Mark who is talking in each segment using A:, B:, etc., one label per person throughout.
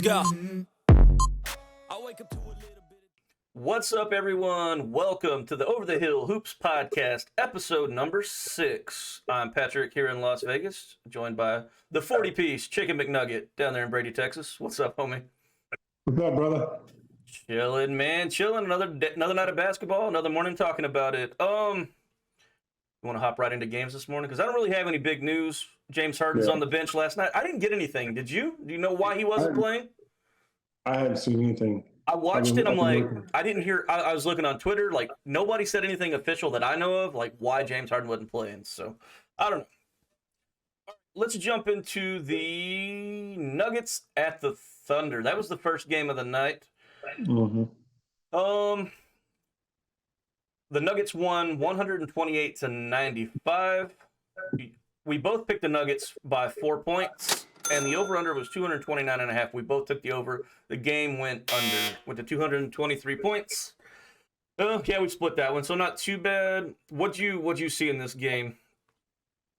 A: Let's go. I wake up to a little bit.
B: What's up, everyone? Welcome to the Over the Hill Hoops podcast, episode number 6. I'm Patrick here in Las Vegas, joined by the 40-piece Chicken McNugget down there in Brady, Texas. What's up, homie?
C: What's up, brother?
B: Chilling, man. Chilling. Another night of basketball, another morning talking about it. You want to hop right into games this morning? Because I don't really have any big news. James Harden's on the bench last night. I didn't get anything. Did you? Do you know why he wasn't playing?
C: I haven't seen anything.
B: I watched it. I'm like, I didn't hear. I was looking on Twitter. Like, nobody said anything official that I know of, like why James Harden wasn't playing. So, I don't know. Let's jump into the Nuggets at the Thunder. That was the first game of the night.
C: Mm-hmm.
B: The Nuggets won 128-95. We both picked the Nuggets by 4 points, and the over-under was 229.5. We both took the over. The game went to 223 points. Yeah, we split that one, so not too bad. What'd you see in this game?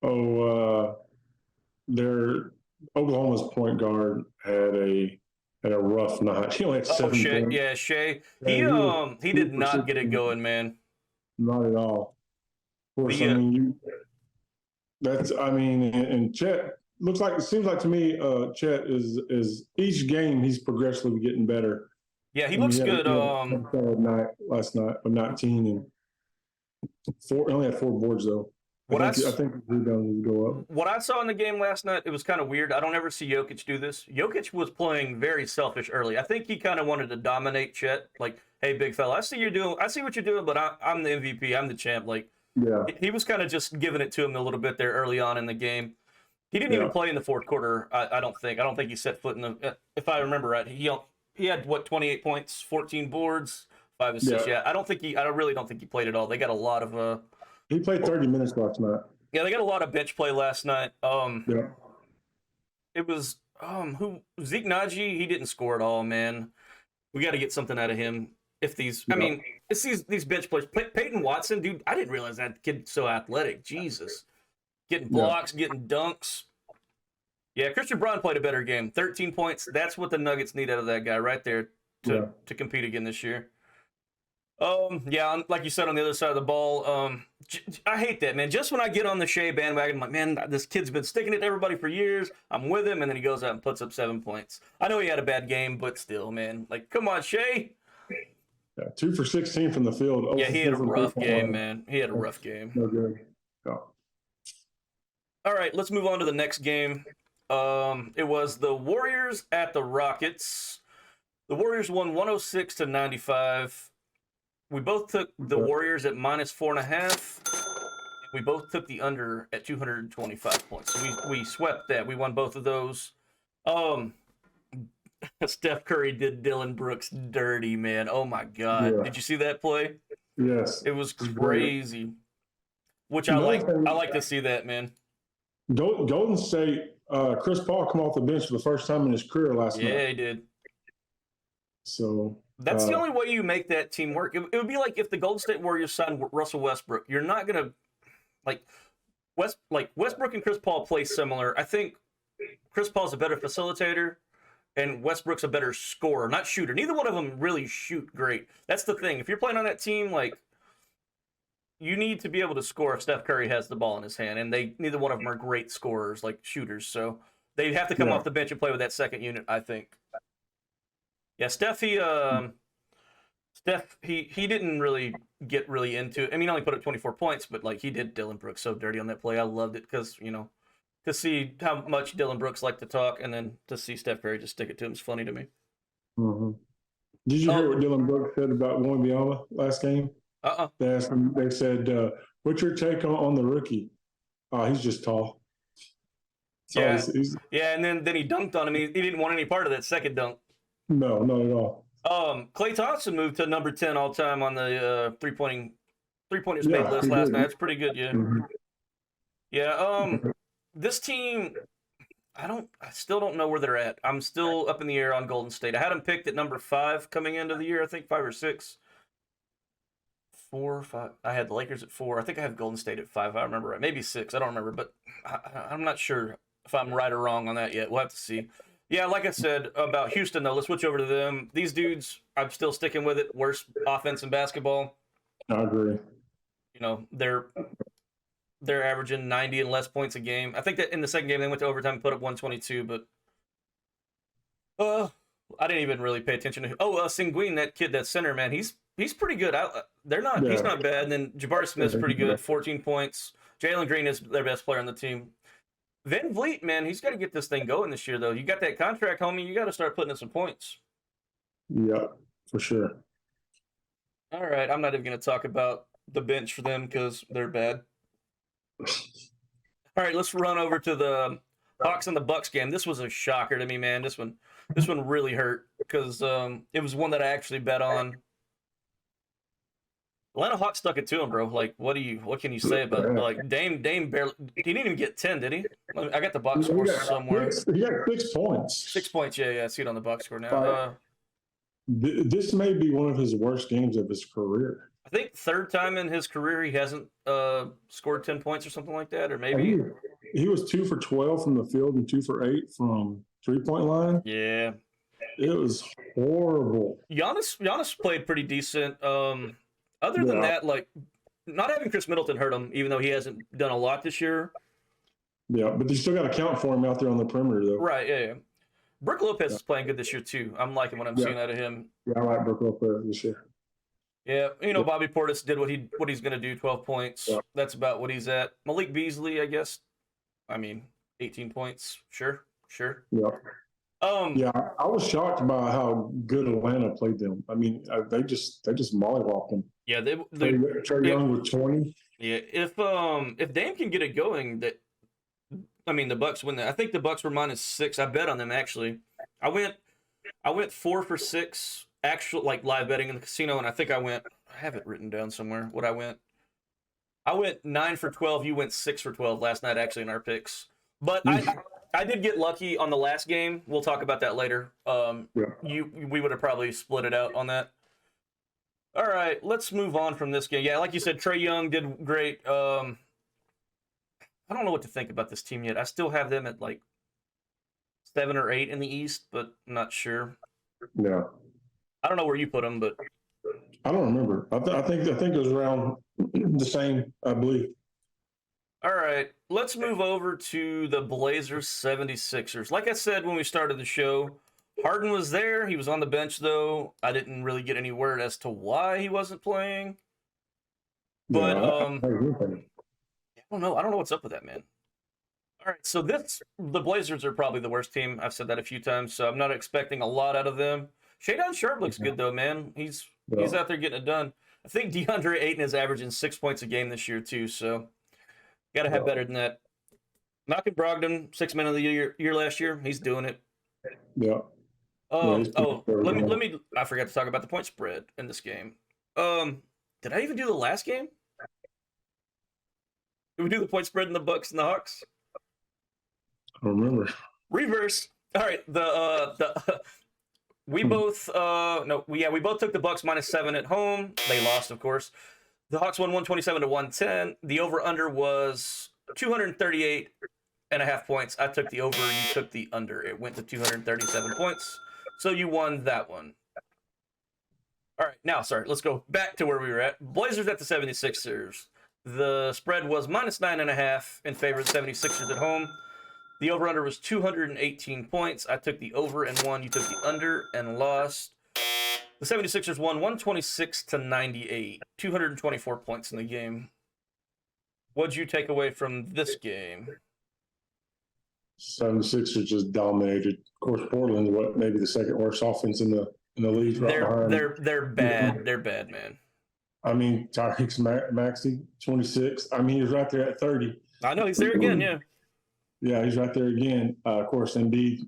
C: Oklahoma's point guard had a rough night. He only had 7
B: Shea.
C: points.
B: Yeah, Shea. He did not get it going, man.
C: Not at all. Of course, and Chet seems like to me, Chet is each game he's progressively getting better.
B: Yeah, he looks good.
C: Last night of 19 and only had 4 boards though. I think the rebounds need to go up.
B: What I saw in the game last night, it was kind of weird. I don't ever see Jokic do this. Jokic was playing very selfish early. I think he kind of wanted to dominate Chet. Like, hey, big fella, I see what you're doing, but I'm the MVP. I'm the champ. Like,
C: yeah,
B: he was kind of just giving it to him a little bit there early on in the game. He didn't even play in the fourth quarter. I don't think he set foot in the. If I remember right, he had 28 points, 14 boards, 5 assists. Yeah, I really don't think he played at all. They got a lot of
C: He played 30 minutes last night.
B: Yeah, they got a lot of bench play last night.
C: Yeah.
B: It was Zeke Naji. He didn't score at all, man. We got to get something out of him. It's these bench players. Peyton Watson, dude. I didn't realize that kid's so athletic. Jesus, getting blocks, getting dunks. Yeah, Christian Braun played a better game. 13 points. That's what the Nuggets need out of that guy right there to compete again this year. Like you said, on the other side of the ball, I hate that, man. Just when I get on the Shea bandwagon, I'm like, man, this kid's been sticking it to everybody for years. I'm with him, and then he goes out and puts up 7 points. I know he had a bad game, but still, man. Like, come on, Shea.
C: Yeah, 2 for 16 from the field.
B: Yeah, he had a rough game, man. He had a rough game.
C: No good. Yeah.
B: All right, let's move on to the next game. It was the Warriors at the Rockets. The Warriors won 106-95. We both took the Warriors at -4.5. We both took the under at 225 points. So we swept that. We won both of those. Steph Curry did Dillion Brooks dirty, man. Oh my God! Yeah. Did you see that play?
C: Yes.
B: It was crazy. Which I like to see that, man.
C: Golden State. Chris Paul come off the bench for the first time in his career last night.
B: Yeah, he did.
C: So.
B: That's the only way you make that team work. It would be like if the Golden State Warriors signed Russell Westbrook. You're not gonna Westbrook and Chris Paul play similar. I think Chris Paul's a better facilitator, and Westbrook's a better scorer, not shooter. Neither one of them really shoot great. That's the thing. If you're playing on that team, like, you need to be able to score if Steph Curry has the ball in his hand, and neither one of them are great scorers, like shooters. So they have to come off the bench and play with that second unit, I think. Yeah, Steph, he didn't really get really into it. I mean, he only put up 24 points, but like he did Dillion Brooks so dirty on that play. I loved it because, to see how much Dillion Brooks liked to talk and then to see Steph Curry just stick it to him is funny to me.
C: Mm-hmm. Did you hear what Dillion Brooks said about Wembanyama last game? They asked him, they said, what's your take on the rookie? He's just tall.
B: So yeah, and then he dunked on him. He didn't want any part of that second dunk.
C: No, not at all.
B: Klay Thompson moved to number 10 all time on the three-pointers made list last night. That's pretty good, yeah.
C: Mm-hmm.
B: Yeah, this team, I still don't know where they're at. I'm still up in the air on Golden State. I had them picked at number 5 coming into the year, I think 5 or 6. 4 or 5. I had the Lakers at 4. I think I have Golden State at 5, if I remember right. Maybe 6. I don't remember, but I'm not sure if I'm right or wrong on that yet. We'll have to see. Yeah, like I said about Houston, though, let's switch over to them. These dudes, I'm still sticking with it. Worst offense in basketball.
C: I agree.
B: You know, they're averaging 90 and less points a game. I think that in the second game they went to overtime and put up 122, but I didn't even really pay attention to him. Senguin, that kid, that center, man, he's pretty good. He's not bad. And then Jabari Smith's pretty good, 14 points. Jalen Green is their best player on the team. Van Vliet, man, he's got to get this thing going this year, though. You got that contract, homie. You got to start putting in some points.
C: Yeah, for sure.
B: All right, I'm not even going to talk about the bench for them because they're bad. All right, let's run over to the Hawks and the Bucks game. This was a shocker to me, man. This one really hurt because it was one that I actually bet on. Atlanta Hawks stuck it to him, bro. Like, what can you say about it? Like, Dame barely. He didn't even get 10, did he? I got the box score somewhere.
C: He got 6 points.
B: 6 points, yeah. I see it on the box score now.
C: This may be one of his worst games of his career.
B: I think third time in his career he hasn't scored 10 points or something like that, or maybe
C: he was 2 for 12 from the field and 2 for 8 from 3-point line.
B: Yeah,
C: it was horrible.
B: Giannis played pretty decent. Other than that, like, not having Chris Middleton hurt him, even though he hasn't done a lot this year.
C: Yeah, but you still got to count for him out there on the perimeter, though.
B: Right, yeah. Brook Lopez is playing good this year, too. I'm liking what I'm seeing out of him.
C: Yeah, I like Brook Lopez this year.
B: Yeah, Bobby Portis did what he's going to do, 12 points. Yeah. That's about what he's at. Malik Beasley, I guess. 18 points. Sure.
C: Yeah. I was shocked by how good Atlanta played them. They just mollywopped them.
B: Yeah,
C: Trae Young with 20.
B: Yeah, if Dame can get it going, the Bucks win that. I think the Bucks were -6. I bet on them actually. I went 4 for 6 actual live betting in the casino, and I have it written down somewhere what I went. I went 9 for 12. You went 6 for 12 last night actually in our picks. But I did get lucky on the last game. We'll talk about that later. We would have probably split it out on that. All right, let's move on from this game. Yeah, like you said, Trae Young did great. I don't know what to think about this team yet. I still have them at 7 or 8 in the East, but I'm not sure.
C: Yeah.
B: I don't know where you put them, but
C: I don't remember. I think it was around the same, I believe.
B: All right, let's move over to the Blazers 76ers. Like I said when we started the show, Harden was there. He was on the bench, though. I didn't really get any word as to why he wasn't playing. But I don't know. I don't know what's up with that, man. All right, so the Blazers are probably the worst team. I've said that a few times, so I'm not expecting a lot out of them. Shadon Sharp looks good, though, man. He's out there getting it done. I think DeAndre Ayton is averaging 6 points a game this year, too, so got to have better than that. Malcolm Brogdon, 6 Man of the year last year. He's doing it.
C: Yeah.
B: Let me. I forgot to talk about the point spread in this game. Did I even do the last game? Did we do the point spread in the Bucks and the Hawks?
C: I don't remember.
B: Reverse. All right. We both we both took the Bucks -7 at home. They lost, of course. The Hawks won 127-110. The over/under was 238.5 points. I took the over. You took the under. It went to 237 points. So you won that one. All right. Now, let's go back to where we were at. Blazers at the 76ers. The spread was -9.5 in favor of the 76ers at home. The over/under was 218 points. I took the over and won. You took the under and lost. The 76ers won 126-98. 224 points in the game. What'd you take away from this game?
C: 76ers just dominated. Of course, Portland's maybe the second worst offense in the league.
B: They're bad. They're bad, man.
C: Tyrese Maxey, 26. He was right there at 30.
B: I know he's there again. Yeah.
C: Yeah, he's right there again. Of course, Embiid.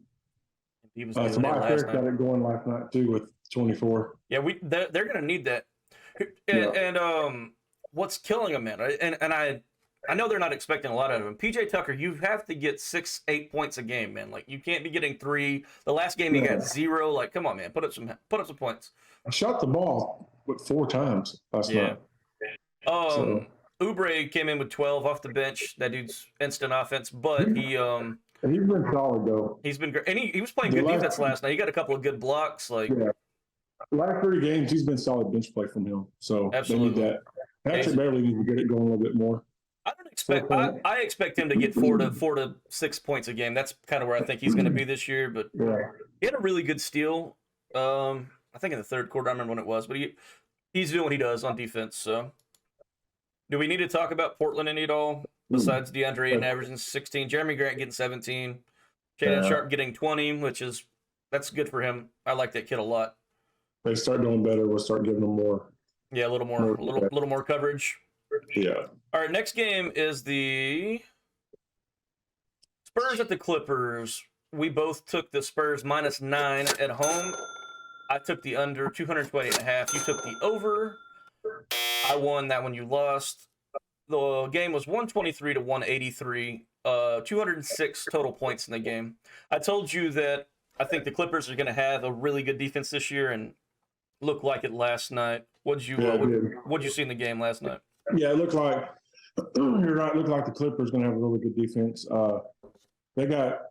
B: He was
C: Tobias Harris got it going last night too with 24.
B: Yeah, they're going to need that. And what's killing them, man? And I know they're not expecting a lot out of him. PJ Tucker, you have to get 6-8 points a game, man. You can't be getting 3. The last game he got 0. Come on, man, put up some points.
C: I shot the ball 4 times last night.
B: Oubre came in with 12 off the bench. That dude's instant offense, but he
C: And he's been solid, though.
B: He's been great. And he was playing good defense last night. He got a couple of good blocks.
C: Last 3 games, he's been solid bench play from him. So
B: absolutely.
C: They need that. Patrick Beverly needs to get it going a little bit more.
B: I expect him to get 4 to 6 points a game. That's kind of where I think he's going to be this year. But he had a really good steal. I think in the third quarter. I remember when it was. But he's doing what he does on defense. So, do we need to talk about Portland any at all? Besides DeAndre Ayton averaging 16, Jeremy Grant getting 17, Shaedon Sharp getting 20, that's good for him. I like that kid a lot.
C: They start doing better. We'll start giving them more.
B: Yeah, a little more coverage.
C: Yeah.
B: All right, next game is the Spurs at the Clippers. We both took the Spurs -9 at home. I took the under 228.5. You took the over. I won that one. You lost. The game was 123 to 183. 206 total points in the game. I told you that I think the Clippers are going to have a really good defense this year, and looked like it last night. What'd you see in the game last night?
C: Yeah, it looked like you're right. It looked like the Clippers going to have a really good defense. They got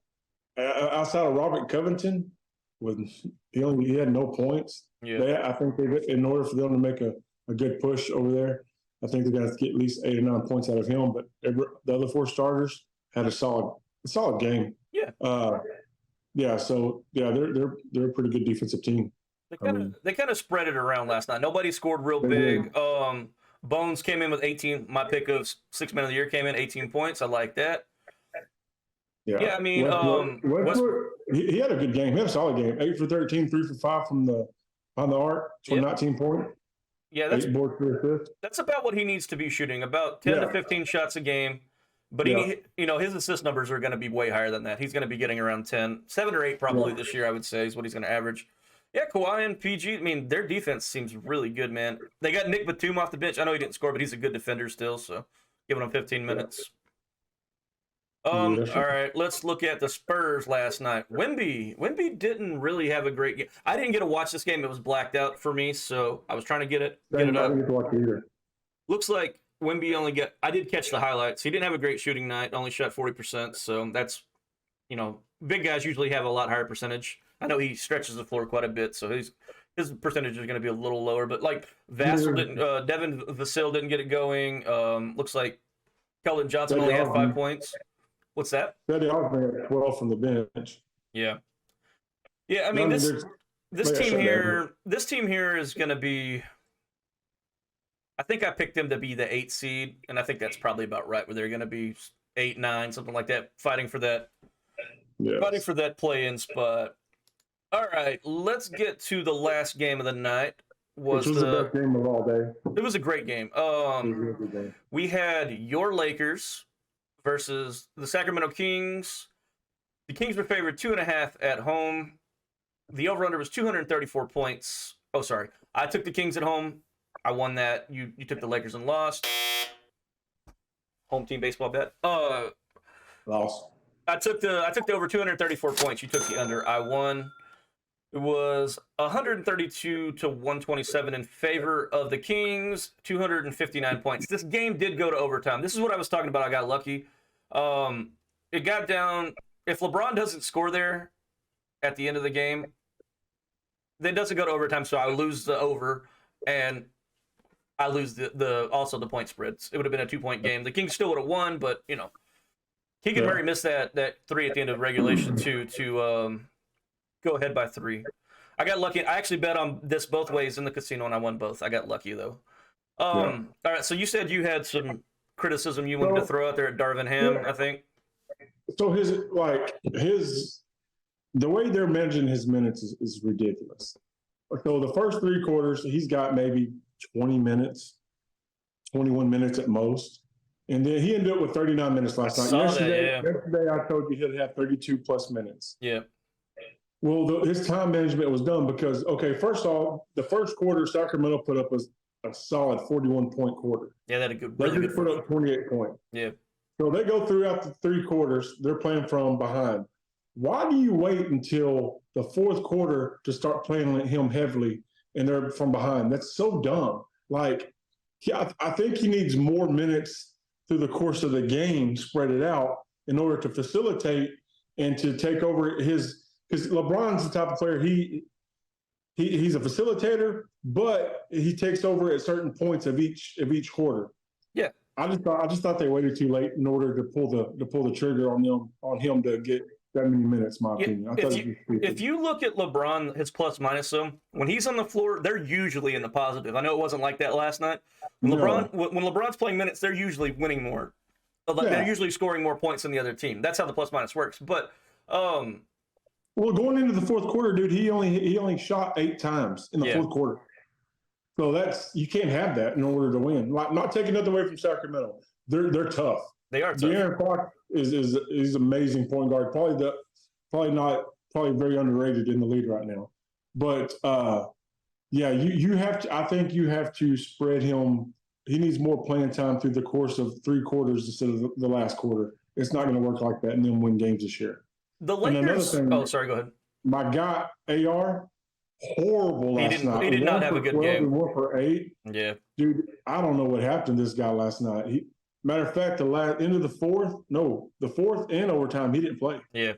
C: outside of Robert Covington, he had no points. Yeah, I think in order for them to make a good push over there, I think they got to get at least 8 or 9 points out of him. But the other 4 starters had a solid game. Yeah. So they're a pretty good defensive team.
B: They kind of spread it around last night. Nobody scored real big. Bones came in with 18. My pick of 6 men of the year came in 18 points. I like that. Yeah, I mean,
C: he had a good game. He had a solid game. 8 for 13, 3 for 5 on the arc for 19 points.
B: Yeah, that's about what he needs to be shooting, about 10 to 15 shots a game. But his assist numbers are going to be way higher than that. He's going to be getting around 10, 7 or 8 probably this year, I would say, is what he's going to average. Yeah, Kawhi and PG, I mean, their defense seems really good, man. They got Nick Batum off the bench. I know he didn't score, but he's a good defender still, so giving him 15 minutes. All right, let's look at the Spurs last night. Wemby didn't really have a great game. I didn't get to watch this game. It was blacked out for me, so I was trying to get it up.
C: I didn't get to watch it either.
B: Looks like Wemby I did catch the highlights. He didn't have a great shooting night, only shot 40%, so that's, big guys usually have a lot higher percentage. I know he stretches the floor quite a bit, so his percentage is going to be a little lower. But like Devin Vassell didn't get it going. Looks like Keldon Johnson only had 5 points. What's that?
C: They also had 12 from the bench.
B: Yeah. I mean this team here is going to be. I think I picked them to be the 8th seed, and I think that's probably about right. Where they're going to be 8, 9, something like that, fighting for that play-in spot. All right, let's get to the last game of the night.
C: Which was the best game of all day.
B: It was a great game. We had your Lakers versus the Sacramento Kings. The Kings were favored 2.5 at home. The over-under was 234 points. Oh, sorry. I took the Kings at home. I won that. You took the Lakers and lost. Home team baseball bet.
C: Lost.
B: I took the over 234 points. You took the under. I won. It was 132 to 127 in favor of the Kings, 259 points. This game did go to overtime. This is what I was talking about. I got lucky. It got down. If LeBron doesn't score there at the end of the game, then it doesn't go to overtime, so I lose the over, and I lose also the point spreads. It would have been a 2-point game. The Kings still would have won, but, Keegan Murray missed that 3 at the end of regulation to go ahead by 3. I got lucky. I actually bet on this both ways in the casino, and I won both. I got lucky, though. All right, so you said you had some criticism you wanted to throw out there at Darvin Ham, I think.
C: So the way they're managing his minutes is ridiculous. So the first 3 quarters, he's got maybe 20 minutes, 21 minutes at most. And then he ended up with 39 minutes last night. Yesterday, I told you he'd have 32 plus minutes.
B: Yeah.
C: Well, his time management was done because, first off, the first quarter, Sacramento put up a solid 41-point quarter.
B: Yeah, that a
C: really good put up 28 points.
B: Yeah.
C: So they go throughout the 3 quarters. They're playing from behind. Why do you wait until the 4th quarter to start playing him heavily and they're from behind? That's so dumb. I think he needs more minutes through the course of the game, spread it out, in order to facilitate and to take over his, because LeBron's the type of player he's a facilitator, but he takes over at certain points of each quarter.
B: Yeah.
C: I just thought they waited too late in order to pull the trigger on him to get that many minutes. My opinion.
B: If you look at LeBron, his plus minus, when he's on the floor, they're usually in the positive. I know it wasn't like that last night. When LeBron's playing minutes, they're usually winning more. They're usually scoring more points than the other team. That's how the plus minus works. But
C: well, going into the fourth quarter, dude, he only shot 8 times in the fourth quarter. So you can't have that in order to win. Not taking nothing away from Sacramento. They're tough.
B: They are tough.
C: De'Aaron Fox is amazing point guard. Probably very underrated in the league right now. But you have to. I think you have to spread him. He needs more playing time through the course of 3 quarters instead of the last quarter. It's not going to work like that and then win games this year.
B: The Lakers. Sorry. Go ahead.
C: My guy AR. Horrible last night.
B: He did not have a good game.
C: 1 for 8.
B: Yeah.
C: Dude, I don't know what happened to this guy last night. Matter of fact, the fourth and overtime, he didn't play.
B: Yeah.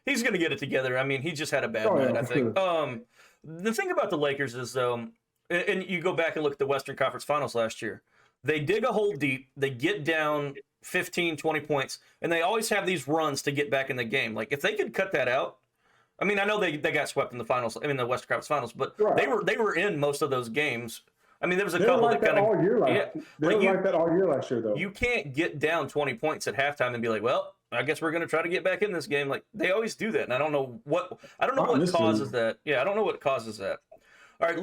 B: He's going to get it together. I mean, he just had a bad night, I think. Sure. The thing about the Lakers is, and you go back and look at the Western Conference Finals last year, they dig a hole deep, they get down 15, 20 points, and they always have these runs to get back in the game. Like, if they could cut that out, I mean, I know they got swept in the finals, the Western Conference Finals, but they were in most of those games. I mean, there was a couple that kind of
C: all year like that all year last year, though.
B: You can't get down 20 points at halftime and be like, well, I guess we're going to try to get back in this game. Like, they always do that, and I don't know what causes that. Yeah, I don't know what causes that. All right,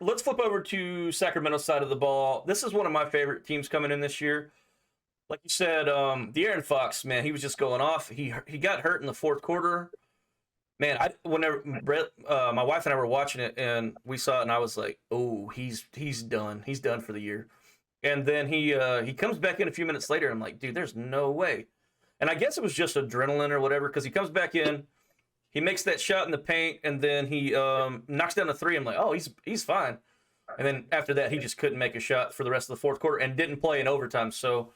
B: let's flip over to Sacramento's side of the ball. This is one of my favorite teams coming in this year. Like you said, De'Aaron Fox, man, he was just going off. He got hurt in the fourth quarter. Man, whenever my wife and I were watching it and we saw it, and I was like, "Oh, he's done. He's done for the year." And then he comes back in a few minutes later. And I'm like, "Dude, there's no way." And I guess it was just adrenaline or whatever, because he comes back in, he makes that shot in the paint, and then he knocks down a 3. I'm like, "Oh, he's fine." And then after that, he just couldn't make a shot for the rest of the fourth quarter and didn't play in overtime. So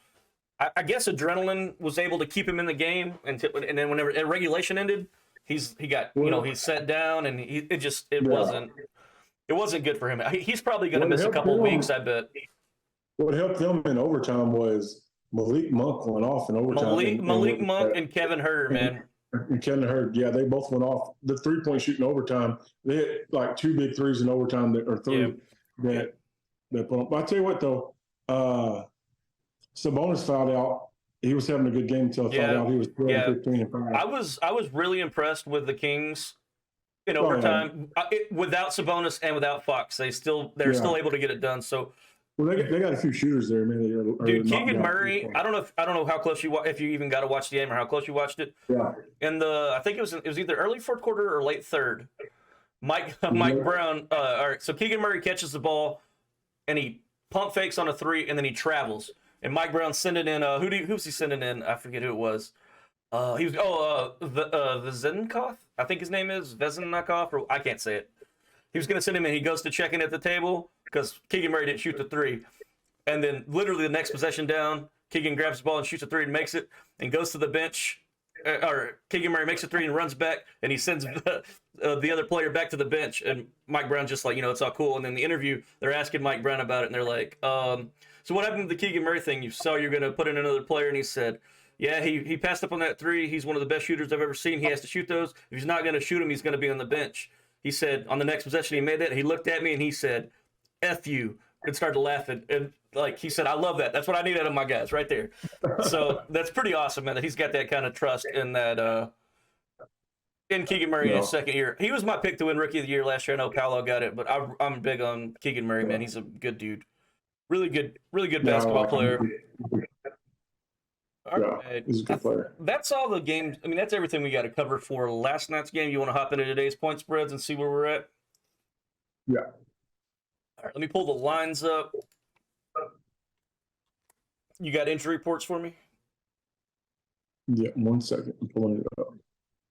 B: I guess adrenaline was able to keep him in the game, and then whenever regulation ended. He got he sat down, and it wasn't good for him. He's probably going to miss a couple weeks, I bet.
C: What helped them in overtime was Malik Monk went off in overtime.
B: Malik Monk and Kevin Huerter, man.
C: And Kevin Huerter, yeah, they both went off. The 3-point shooting overtime, they hit like 2 big threes in overtime that 3 that put on. But I tell you what though, Sabonis fouled out. He was having a good game until he fouled out. He was 15 and 5.
B: I was really impressed with the Kings in overtime. Without Sabonis and without Fox, they're still able to get it done. So,
C: well, they got a few shooters there, man.
B: Dude, Keegan Murray. I don't know how close if you even got to watch the game or how close you watched it.
C: Yeah.
B: And I think it was either early fourth quarter or late third. Mike Brown. All right, so Keegan Murray catches the ball, and he pump fakes on a 3, and then he travels. And Mike Brown sending in who's he sending in? I forget who it was. He was Vezenkov, I think his name is Vezenkov, or I can't say it. He was going to send him in. He goes to check in at the table because Keegan Murray didn't shoot the 3, and then literally the next possession down, Keegan grabs the ball and shoots a 3 and makes it, and goes to the bench. Or Keegan Murray makes a 3 and runs back, and he sends the other player back to the bench. And Mike Brown just like, it's all cool. And then the interview, they're asking Mike Brown about it, and they're like, so what happened to the Keegan Murray thing? You saw you're going to put in another player, and he said, yeah, he passed up on that 3. He's one of the best shooters I've ever seen. He has to shoot those. If he's not going to shoot him, he's going to be on the bench. He said on the next possession he made that, he looked at me and he said, F you, and started laughing. And like he said, I love that. That's what I need out of my guys right there. So that's pretty awesome, man, that he's got that kind of trust in that in Keegan Murray in his second year. He was my pick to win Rookie of the Year last year. I know Paolo got it, but I'm big on Keegan Murray, man. He's a good dude. Really good basketball player. All right.
C: He's a good player.
B: That's all the games. I mean, that's everything we got to cover for last night's game. You want to hop into today's point spreads and see where we're at?
C: Yeah.
B: All right, let me pull the lines up. You got injury reports for me?
C: Yeah, 1 second. I'm pulling it up.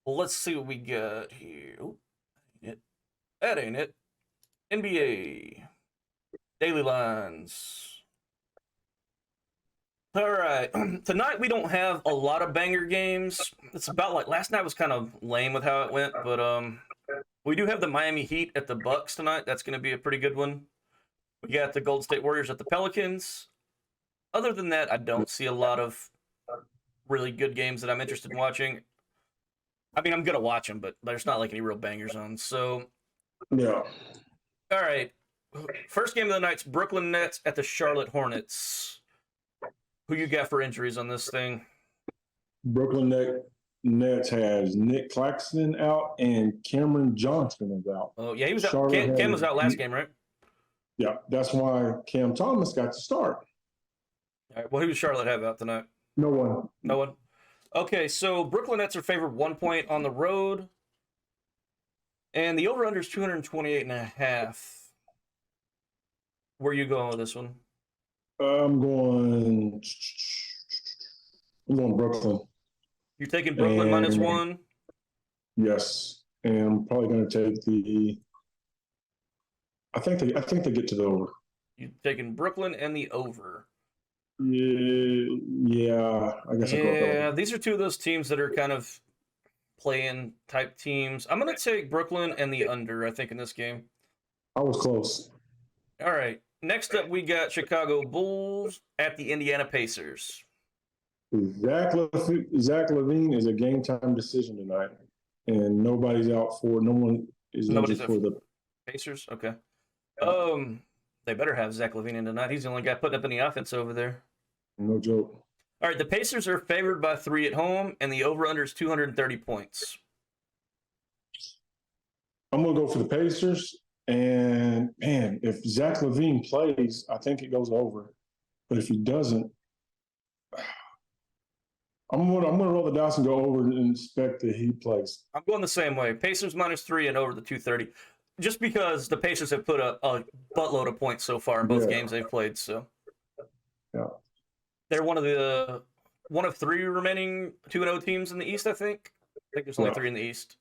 B: Well, let's see what we got here. Oh, that ain't it. NBA. Daily lines. All right. Tonight we don't have a lot of banger games. It's about like last night was kind of lame with how it went, but we do have the Miami Heat at the Bucks tonight. That's going to be a pretty good one. We got the Golden State Warriors at the Pelicans. Other than that, I don't see a lot of really good games that I'm interested in watching. I mean, I'm going to watch them, but there's not like any real bangers on. So,
C: Yeah.
B: all right. First game of the night's Brooklyn Nets at the Charlotte Hornets. Who you got for injuries on this thing?
C: Nets has Nick Claxton out and Cameron Johnson is out.
B: Oh, yeah, he was out. Cam was out last game, right?
C: Yeah, that's why Cam Thomas got to start.
B: All right. Well, who does Charlotte have out tonight?
C: No one.
B: No one. Okay, so Brooklyn Nets are favored 1 point on the road. And the over-under is 228.5. Where are you going with this one?
C: I'm going Brooklyn.
B: You're taking Brooklyn -1?
C: Yes. And I'm probably going to take the I think they get to the over.
B: You're taking Brooklyn and the over.
C: Yeah, I guess.
B: Yeah, these are two of those teams that are kind of play-in type teams. I'm going to take Brooklyn and the under, I think, in this game.
C: I was close.
B: All right. Next up, we got Chicago Bulls at the Indiana Pacers.
C: Zach LaVine is a game time decision tonight, and nobody's out for. No one is injured for the
B: Pacers. Okay. They better have Zach LaVine in tonight. He's the only guy putting up any offense over there.
C: No joke.
B: All right, the Pacers are favored by 3 at home, and the over/under is 230 points.
C: I'm gonna go for the Pacers, and man, if Zach LaVine plays, I think it goes over. But if he doesn't, I'm gonna roll the dice and go over and expect that he plays.
B: I'm going the same way. Pacers -3 and over the 230. Just because the Pacers have put up a buttload of points so far in both games they've played, so
C: yeah,
B: they're one of 3 remaining 2-0 teams in the East. I think there's only 3 in the East,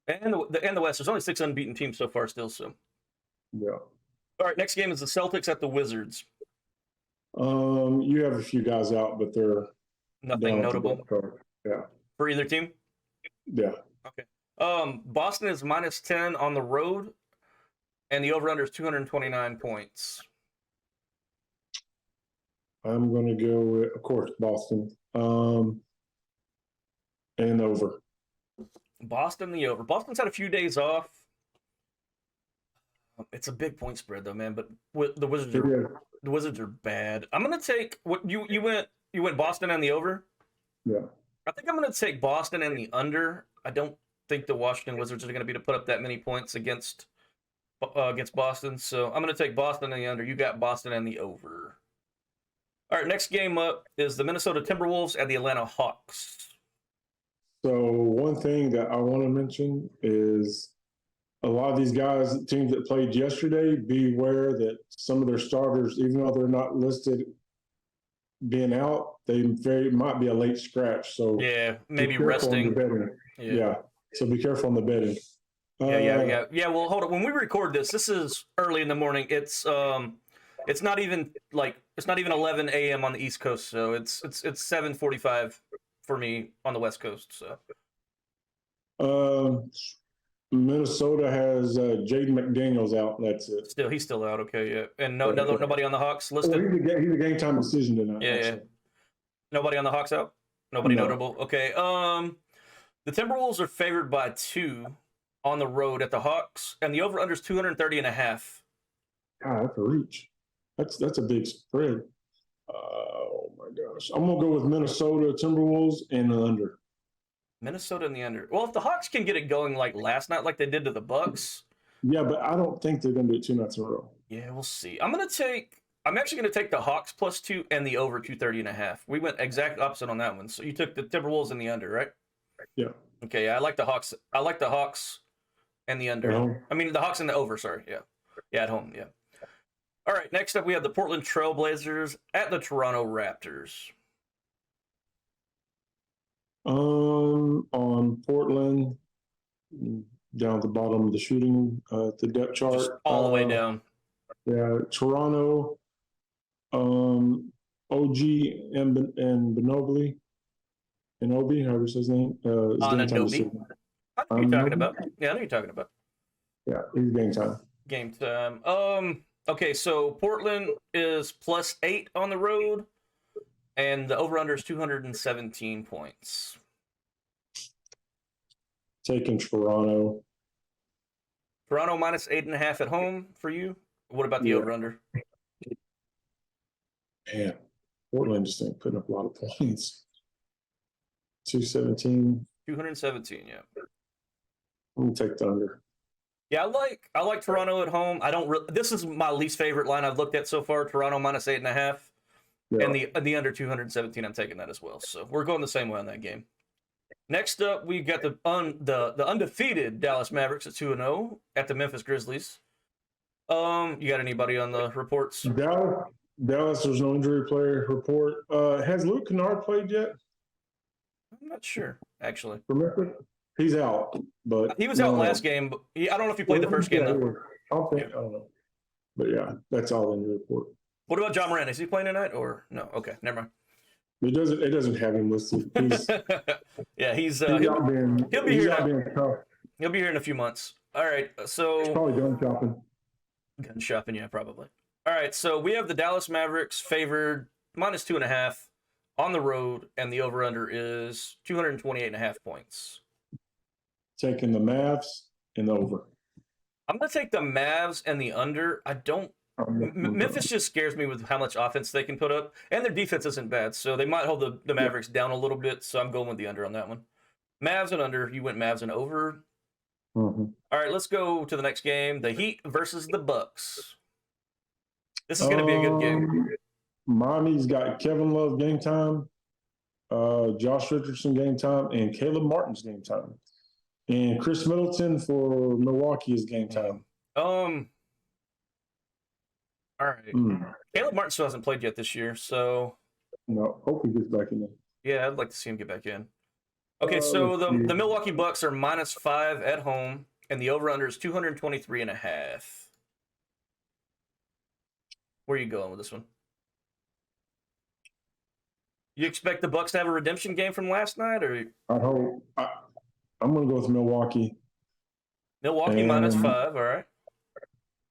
B: and the West. There's only 6 unbeaten teams so far still. So
C: yeah.
B: All right, next game is the Celtics at the Wizards.
C: You have a few guys out, but they're
B: nothing notable.
C: Yeah,
B: for either team.
C: Yeah.
B: Okay. Boston is -10 on the road, and the over/under is 229 points.
C: I'm going to go with, of course, Boston. And over.
B: Boston, the over. Boston's had a few days off. It's a big point spread, though, man. But the Wizards are bad. I'm going to take what you went Boston and the over.
C: Yeah.
B: I think I'm going to take Boston and the under. I don't think the Washington Wizards are going to be able to put up that many points against Boston. So I'm going to take Boston and the under. You got Boston and the over. All right, next game up is the Minnesota Timberwolves and the Atlanta Hawks.
C: So one thing that I want to mention is a lot of these guys, teams that played yesterday, beware that some of their starters, even though they're not listed being out, they might be a late scratch. So
B: yeah, maybe resting.
C: Yeah. So be careful on the betting.
B: Yeah. Well, hold on. When we record this is early in the morning. It's not even 11 a.m. on the East Coast, so it's 7:45 for me on the West Coast. So
C: Minnesota has Jaden McDaniels out. That's it.
B: He's still out. Okay, yeah, and nobody on the Hawks listed.
C: He's a game time decision tonight.
B: Yeah. Nobody on the Hawks out. Nobody notable. Okay. The Timberwolves are favored by 2 on the road at the Hawks, and the over/under is 230.5.
C: God, that's a reach. That's a big spread. Oh my gosh! I'm gonna go with Minnesota Timberwolves and the under.
B: Minnesota and the under. Well, if the Hawks can get it going like last night, like they did to the Bucks.
C: Yeah, but I don't think they're gonna do it 2 nights in a row.
B: Yeah, we'll see. I'm actually gonna take the Hawks +2 and the over 230.5. We went exact opposite on that one. So you took the Timberwolves and the under, right?
C: Yeah.
B: Okay. Yeah, I like the Hawks. I like the Hawks and the under. I mean, the Hawks and the over. Sorry. Yeah. Yeah, at home. Yeah. All right. Next up, we have the Portland Trailblazers at the Toronto Raptors.
C: On Portland, down at the bottom of the shooting, the depth chart.
B: Just all the way down.
C: Yeah, Toronto. OG and Benobly. Obi, however his name. It's game time.
B: Anunoby. I know you're talking about. Yeah, I know you're talking about.
C: Yeah, it's game time.
B: Game time. Okay, so Portland is +8 on the road, and the over/under is 217 points.
C: Taking Toronto.
B: Toronto -8.5 at home for you. What about the over/under?
C: Man, Portland just ain't putting up a lot of points. 217.
B: 217, yeah.
C: I'm gonna take the under.
B: Yeah, I like Toronto at home. I don't. This is my least favorite line I've looked at so far. Toronto -8.5, and the under 217. I'm taking that as well. So we're going the same way on that game. Next up, we got the undefeated Dallas Mavericks at 2-0 at the Memphis Grizzlies. You got anybody on the reports?
C: Dallas, there's no injury player report. Has Luke Kennard played yet?
B: I'm not sure, actually.
C: Remember? He's out, but
B: he was out last game. But I don't know if he played the first game though.
C: I don't know. But yeah, that's all in the report.
B: What about John Moran? Is he playing tonight or no? Okay, never mind.
C: It doesn't have him listed.
B: Yeah, he'll be here. He'll be here in a few months. All right, so
C: he's probably gun shopping.
B: Gun shopping, yeah, probably. All right, so we have the Dallas Mavericks favored -2.5 on the road, and the over/under is 228.5 points.
C: Taking the Mavs and the over.
B: I'm gonna take the Mavs and the under. Memphis just scares me with how much offense they can put up, and their defense isn't bad, so they might hold the Mavericks down a little bit. So I'm going with the under on that one. Mavs and under. You went Mavs and over.
C: Mm-hmm.
B: All right, let's go to the next game: the Heat versus the Bucks. This is going to be a good game.
C: Miami's got Kevin Love game time, Josh Richardson game time, and Caleb Martin's game time. And Chris Middleton for Milwaukee is game time.
B: All right. Caleb Martin still hasn't played yet this year, so
C: no. Hope he gets back in there.
B: Yeah, I'd like to see him get back in. Okay, so the Milwaukee Bucks are -5 at home, and the over/under is 223.5. Where are you going with this one? You expect the Bucks to have a redemption game from last night, or?
C: I hope. I'm going to go with Milwaukee.
B: Milwaukee -5, all right.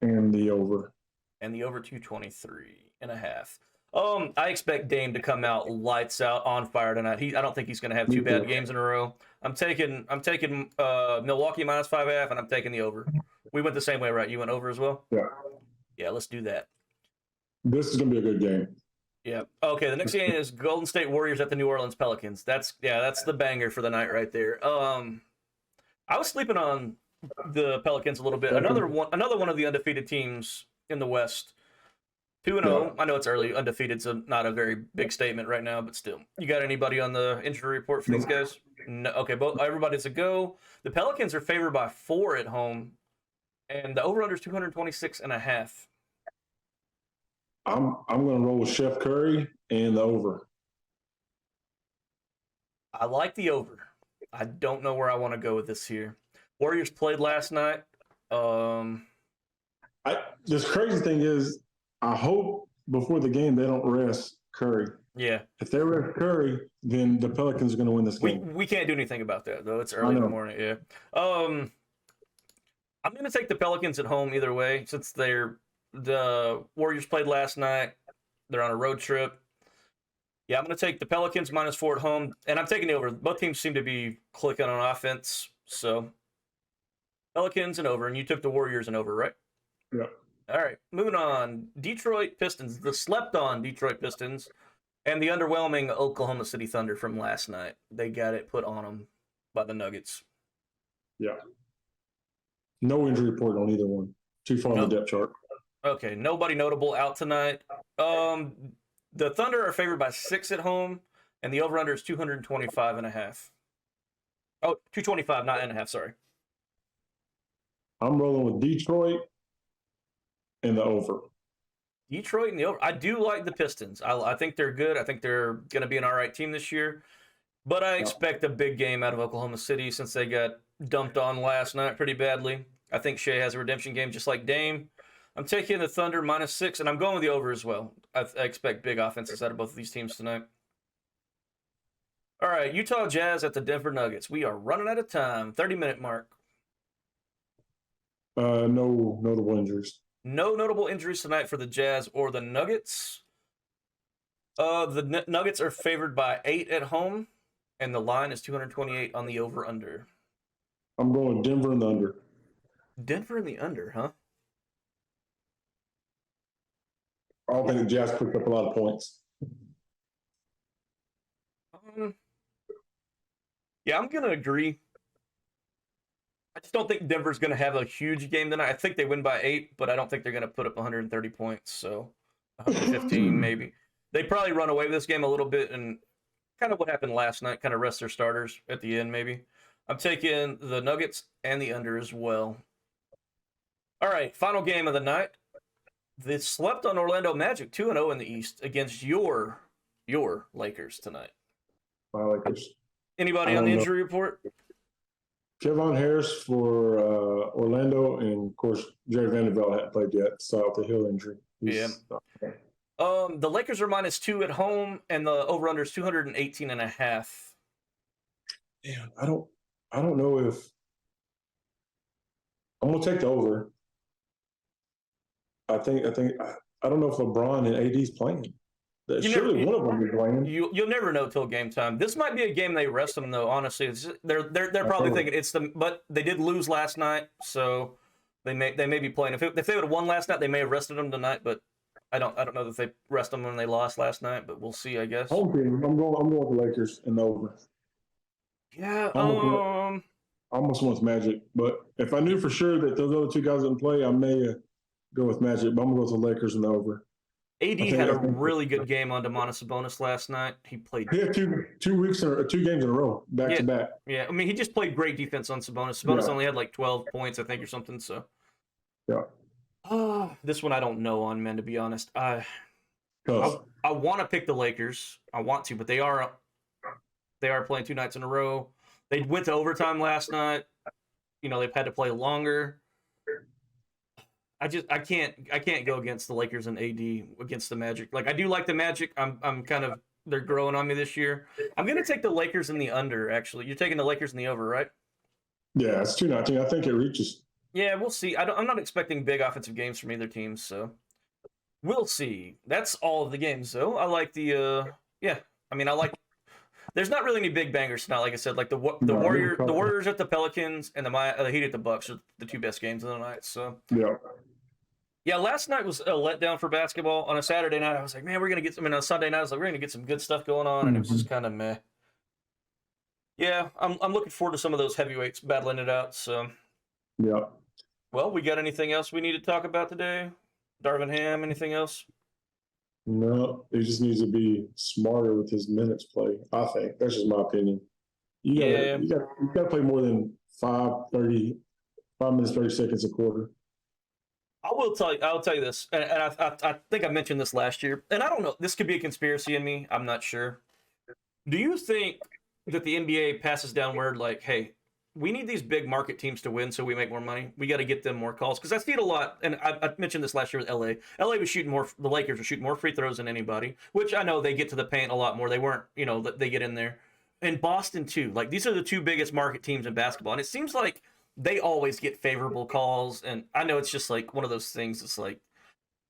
C: And the over.
B: And the over 223.5. I expect Dame to come out lights out on fire tonight. I don't think he's going to have two bad games in a row. I'm taking Milwaukee -5.5, and I'm taking the over. We went the same way, right? You went over as well?
C: Yeah.
B: Yeah, let's do that.
C: This is going to be a good game.
B: Yeah. Okay, the next game is Golden State Warriors at the New Orleans Pelicans. That's the banger for the night right there. I was sleeping on the Pelicans a little bit. Another one of the undefeated teams in the West. 2-0. I know it's early. Undefeated's not a very big statement right now, but still. You got anybody on the injury report for these guys? No. Okay, everybody's a go. The Pelicans are favored by 4 at home, and the over/under is 226.5.
C: I'm going to roll with Chef Curry and the over.
B: I like the over. I don't know where I want to go with this here. Warriors played last night.
C: This crazy thing is, I hope before the game they don't rest Curry.
B: Yeah.
C: If they rest Curry, then the Pelicans are going to win this game.
B: We can't do anything about that, though. It's early in the morning. Yeah. I'm going to take the Pelicans at home either way, since the Warriors played last night. They're on a road trip. Yeah, I'm going to take the Pelicans -4 at home, and I'm taking the over. Both teams seem to be clicking on offense, so Pelicans and over, and you took the Warriors and over, right?
C: Yeah.
B: All right, moving on. Detroit Pistons, the slept-on Detroit Pistons, and the underwhelming Oklahoma City Thunder from last night. They got it put on them by the Nuggets.
C: Yeah. No injury report on either one. Too far on the depth chart.
B: Okay, nobody notable out tonight. The Thunder are favored by 6 at home, and the over/under is 225.5. Oh, 225, not and a half, sorry.
C: I'm rolling with Detroit and the over.
B: Detroit and the over. I do like the Pistons. I think they're good. I think they're going to be an all right team this year. But I expect a big game out of Oklahoma City since they got dumped on last night pretty badly. I think Shea has a redemption game just like Dame. I'm taking the Thunder -6, and I'm going with the over as well. I expect big offenses out of both of these teams tonight. All right, Utah Jazz at the Denver Nuggets. We are running out of time. 30-minute mark.
C: No notable injuries.
B: No notable injuries tonight for the Jazz or the Nuggets. The Nuggets are favored by 8 at home, and the line is 228 on the over-under.
C: I'm going Denver and the under.
B: Denver in the under, huh?
C: I don't think the Jazz picked up a lot of points.
B: Yeah, I'm going to agree. I just don't think Denver's going to have a huge game tonight. I think they win by 8, but I don't think they're going to put up 130 points, so 115 maybe. They probably run away with this game a little bit, and kind of what happened last night, kind of rest their starters at the end maybe. I'm taking the Nuggets and the under as well. All right, final game of the night. They slept on Orlando Magic 2-0 in the East against your Lakers tonight.
C: My Lakers.
B: Anybody on the injury report?
C: Kevon Harris for Orlando, and of course Jerry Vanderbilt hadn't played yet, so the heel injury.
B: The Lakers are -2 at home, and the over/under is 218.5.
C: Damn, I don't know if I'm gonna take the over. I don't know if LeBron and AD's playing. Surely one of them is playing.
B: You'll never know till game time. This might be a game they rest them though. Honestly, they're probably thinking it's the. But they did lose last night, so they may be playing. If they would have won last night, they may have rested them tonight. But I don't know that they rest them when they lost last night. But we'll see, I guess.
C: Home team. I'm going with the Lakers and the over.
B: Yeah.
C: I almost went with Magic, but if I knew for sure that those other two guys didn't play, I may go with Magic. But I'm going to go with the Lakers and the over.
B: AD had a really good game on Domantas Sabonis last night. He played.
C: He had two games in a row, back to back.
B: Yeah, I mean, he just played great defense on Sabonis. Sabonis only had like 12 points, I think, or something. So.
C: Yeah.
B: This one I don't know on, man. To be honest, I want to pick the Lakers. I want to, but they are playing 2 nights in a row. They went to overtime last night. You know, they've had to play longer. I can't go against the Lakers and AD against the Magic. Like, I do like the Magic. I'm kind of, they're growing on me this year. I'm going to take the Lakers in the under, actually. You're taking the Lakers in the over, right?
C: Yeah, it's 2-19. I think it reaches.
B: Yeah, we'll see. I'm not expecting big offensive games from either team, so we'll see. That's all of the games, though. I like the there's not really any big bangers tonight, like I said. Like the Warriors at the Pelicans and the Heat at the Bucks are the 2 best games of the night. So yeah. Last night was a letdown for basketball. On a Saturday night, I was like, man, on a Sunday night, I was like, we're gonna get some good stuff going on, and it was just kind of meh. Yeah, I'm looking forward to some of those heavyweights battling it out. So
C: yeah.
B: Well, we got anything else we need to talk about today? Darvin Ham, anything else?
C: No, he just needs to be smarter with his minutes play. I think that's just my opinion. You got to play more than 5 minutes 30 seconds a quarter.
B: I'll tell you this, and I think I mentioned this last year, and I don't know. This could be a conspiracy in me. I'm not sure. Do you think that the NBA passes down word like, hey, we need these big market teams to win so we make more money? We got to get them more calls. Because I see it a lot, and I mentioned this last year with LA. LA was shooting more, the Lakers were shooting more free throws than anybody, which I know they get to the paint a lot more. They weren't, they get in there. And Boston, too. Like, these are the 2 biggest market teams in basketball. And it seems like they always get favorable calls. And I know it's just like one of those things. It's like,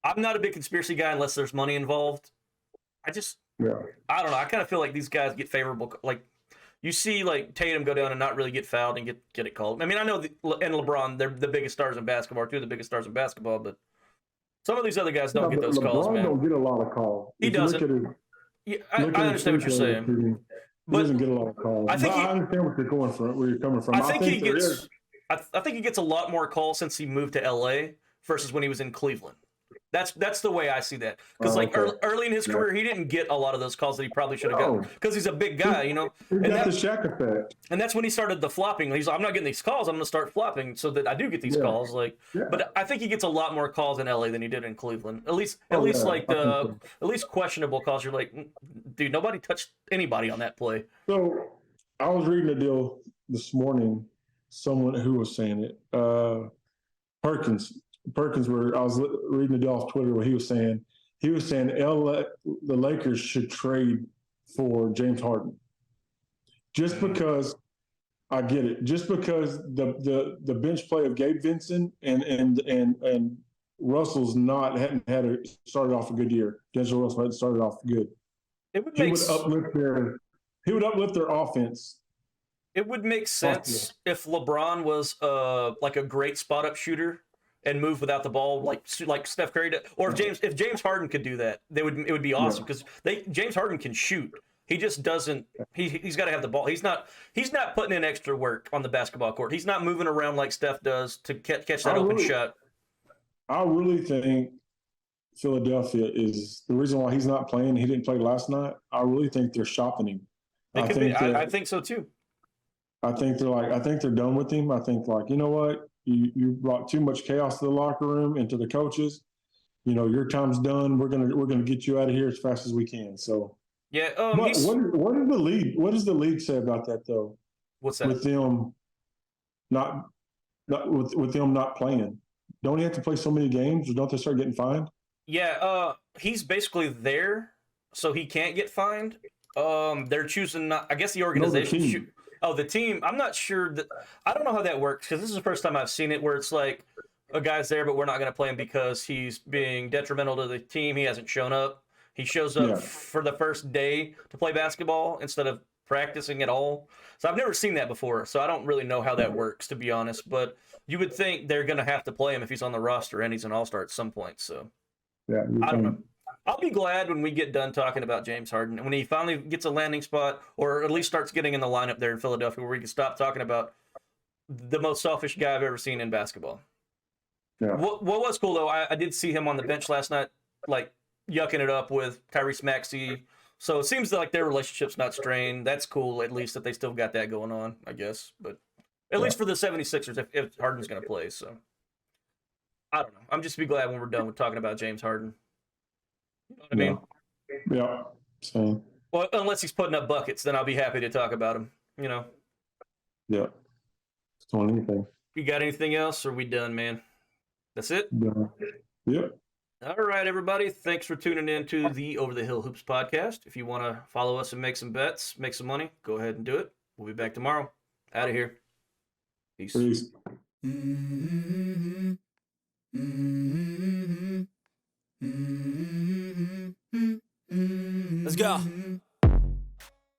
B: I'm not a big conspiracy guy unless there's money involved. I don't know. I kind of feel like these guys get favorable, like, you see, like, Tatum go down and not really get fouled and get it called. I mean, I know, and LeBron, they're the biggest stars in basketball, 2 of the biggest stars in basketball, but some of these other guys don't get those calls, man.
C: LeBron don't get a lot of calls.
B: He doesn't. I understand what you're saying.
C: He doesn't get a lot of calls. I understand where you're coming from.
B: I think he gets a lot more calls since he moved to LA versus when he was in Cleveland. That's the way I see that. Because early in his career, he didn't get a lot of those calls that he probably should have gotten. Because he's a big guy,
C: He got the Shaq effect.
B: And that's when he started the flopping. He's like, I'm not getting these calls. I'm going to start flopping so that I do get these calls. But I think he gets a lot more calls in LA than he did in Cleveland. At least questionable calls. You're like, dude, nobody touched anybody on that play.
C: So I was reading a deal this morning. Someone who was saying it. Perkins, where I was reading the deal off Twitter where he was saying he was saying the Lakers should trade for James Harden. Just because I get it. Just because the bench play of Gabe Vincent and Russell's hadn't started off a good year. D'Angelo Russell hadn't started off good.
B: It would
C: He would uplift their offense.
B: It would make sense if LeBron was like a great spot up shooter and move without the ball like Steph Curry did. Or if James Harden could do that, it would be awesome because James Harden can shoot. He just doesn't. He's got to have the ball. He's not putting in extra work on the basketball court. He's not moving around like Steph does to catch that open shot.
C: I really think Philadelphia is the reason why he's not playing. He didn't play last night. I really think they're shopping him.
B: I think so too.
C: I think they're done with him. I think you know what? You brought too much chaos to the locker room and to the coaches. You know, your time's done. We're gonna get you out of here as fast as we can. So
B: yeah.
C: What does the league say about that though?
B: What's that?
C: With them with them not playing. Don't he have to play so many games, or don't they start getting fined?
B: Yeah, he's basically there, so he can't get fined. They're choosing not. I guess the organization. The team. I'm not sure that. I don't know how that works because this is the first time I've seen it where it's like a guy's there, but we're not going to play him because he's being detrimental to the team. He hasn't shown up. He shows up for the first day to play basketball instead of practicing at all. So I've never seen that before. So I don't really know how that works, to be honest. But you would think they're going to have to play him if he's on the roster and he's an all-star at some point. So I don't know. I'll be glad when we get done talking about James Harden and when he finally gets a landing spot or at least starts getting in the lineup there in Philadelphia where we can stop talking about the most selfish guy I've ever seen in basketball. Yeah. What was cool, though, I did see him on the bench last night, like, yucking it up with Tyrese Maxey. So it seems like their relationship's not strained. That's cool, at least, that they still got that going on, I guess. But at least for the 76ers, if Harden's going to play. So I don't know. I'm just be glad when we're done with talking about James Harden. You know what I mean?
C: Yeah. So.
B: Well, unless he's putting up buckets, then I'll be happy to talk about him, you know?
C: Yeah. It's on anything.
B: You got anything else, or are we done, man? That's it?
C: Yep.
B: All right, everybody. Thanks for tuning in to the Over the Hill Hoops podcast. If you want to follow us and make some bets, make some money, go ahead and do it. We'll be back tomorrow. Out of here. Peace.
A: Let's go.